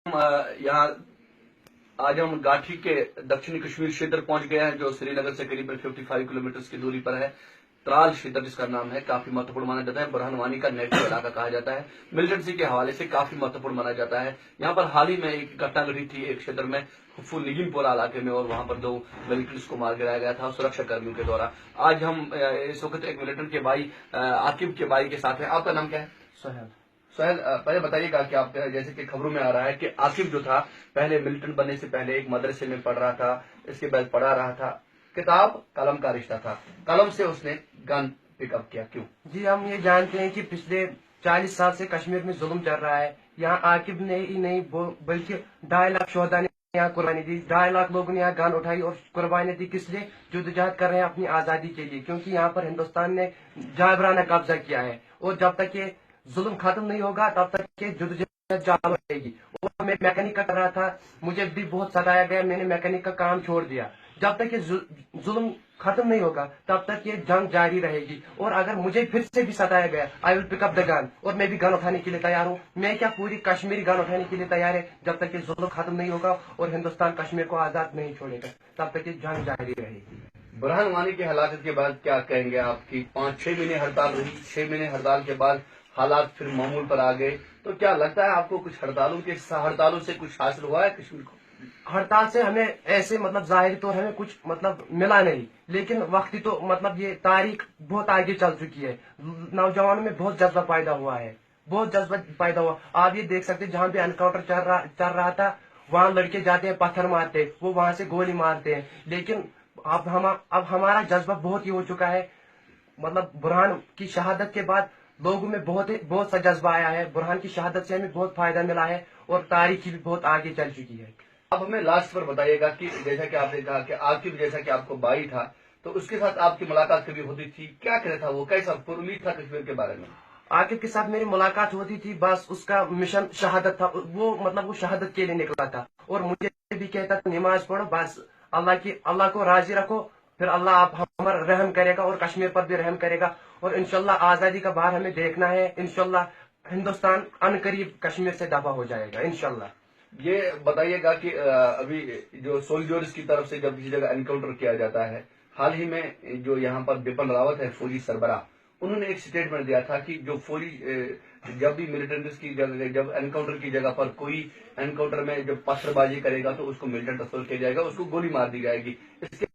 यहाँ आज हम गाठी के दक्षिणी कश्मीर क्षेत्र पहुंच गए हैं, जो श्रीनगर से करीब 55 किलोमीटर की दूरी पर है। त्राल क्षेत्र जिसका नाम है, काफी महत्वपूर्ण माना जाता है। बुरहान वानी का नेटिव इलाका कहा जाता है। मिलिटेंसी के हवाले से काफी महत्वपूर्ण माना जाता है। यहाँ पर हाल ही में एक घटना घटी थी एक क्षेत्र में हुफुल निगिमपोरा इलाके में, और वहां पर 2 मिलिटेंट्स को मार गिराया गया था सुरक्षा कर्मियों के द्वारा। आज हम इस वक्त एक मिलिटेंट के भाई आकिब के भाई के साथ हैं। आपका नाम क्या है? सोहेल। सोहेल, पहले बताइएगा कि आप, जैसे कि खबरों में आ रहा है कि आकिब जो था पहले मिलिटेंट बनने से पहले एक मदरसे में पढ़ रहा था, इसके बाद पढ़ा रहा था। किताब कलम का रिश्ता था, कलम से उसने गन पिकअप किया, क्यों? जी, हम ये जानते हैं कि पिछले 40 साल से कश्मीर में जुल्म चल रहा है। यहाँ आकिब ने ही नहीं बल्कि 2.5 लाख शोहदा ने यहाँ कुर्बानी दी। 2.5 लाख लोगों ने यहाँ गन उठाई और कुर्बानी दी। किस लिए? जद्दोजहद कर रहे हैं अपनी आजादी के लिए, क्योंकि यहाँ पर हिंदुस्तान ने जाबराना कब्जा किया है। और जब तक ये जुल्म खत्म नहीं होगा तब तक ये जद्दोजहद जारी रहेगी। और मैं मैकेनिक का कर रहा था, मुझे भी बहुत सताया गया, मैंने मैकेनिक का काम छोड़ दिया। जब तक ये जुल्म खत्म नहीं होगा तब तक ये जंग जारी रहेगी। और अगर मुझे फिर से भी सताया गया, I will pick up the gun, और मैं भी गन उठाने के लिए तैयार हूँ। मैं क्या, पूरी कश्मीरी गन उठाने के लिए तैयार है। जब तक ये जुल्म खत्म नहीं होगा और हिंदुस्तान कश्मीर को आजाद नहीं छोड़ेगा तब तक ये जंग जारी रहेगी। बुरहान वानी की हलाकत के बाद क्या कहेंगे? आपकी 5-6 महीने हड़ताल रही, 6 महीने हड़ताल के बाद हालात फिर मामूल पर आ गए, तो क्या लगता है आपको कुछ हड़तालों से कुछ हासिल हुआ है कश्मीर को? हड़ताल से हमें ऐसे जाहिरी तौर हमें कुछ मिला नहीं, लेकिन वक्ती तो ये तारीख बहुत आगे चल चुकी है। नौजवानों में बहुत जज्बा पैदा हुआ है, बहुत जज्बा पैदा हुआ। आप ये देख सकते हैं, जहाँ पे एनकाउंटर चल रहा था वहाँ लड़के जाते हैं, पत्थर मारते, वो वहां से गोली मारते हैं। लेकिन अब हमारा जज्बा बहुत ही हो चुका है। बुरहान की शहादत के बाद लोगों में बहुत सा जज्बा आया है। बुरहान की शहादत से हमें बहुत फायदा मिला है और तारीख भी बहुत आगे चल चुकी है। अब हमें लास्ट पर बताइएगा कि जैसा कि आपने कहा कि आकिब जैसा कि आपको भाई था, तो उसके साथ आपकी मुलाकात कभी होती थी? क्या कहता था वो, कैसा पुरुमीद था कश्मीर के बारे में? आकिब के साथ मेरी मुलाकात होती थी, बस उसका मिशन शहादत था। वो शहादत के लिए निकला था और मुझे भी कहता था नमाज पढ़ो, बस अल्लाह को राजी रखो, फिर अल्लाह आप हम पर रहम करेगा और कश्मीर पर भी रहम करेगा। और इंशाल्लाह आजादी का बाहर हमें देखना है। इंशाल्लाह हिंदुस्तान अनकरीब कश्मीर से दफा हो जाएगा इंशाल्लाह। ये बताइएगा कि अभी जो सोल्जर्स की तरफ से जब किसी जगह एनकाउंटर किया जाता है, हाल ही में जो यहाँ पर बिपिन रावत है फौजी सरबराह, उन्होंने एक स्टेटमेंट दिया था कि जो फौजी जब भी मिलिटेंट्स की जगह, जब एनकाउंटर की जगह पर कोई एनकाउंटर में जब पत्थरबाजी करेगा तो उसको मिलिटेंट असोल्ट किया जाएगा, उसको गोली मार दी जाएगी। इसके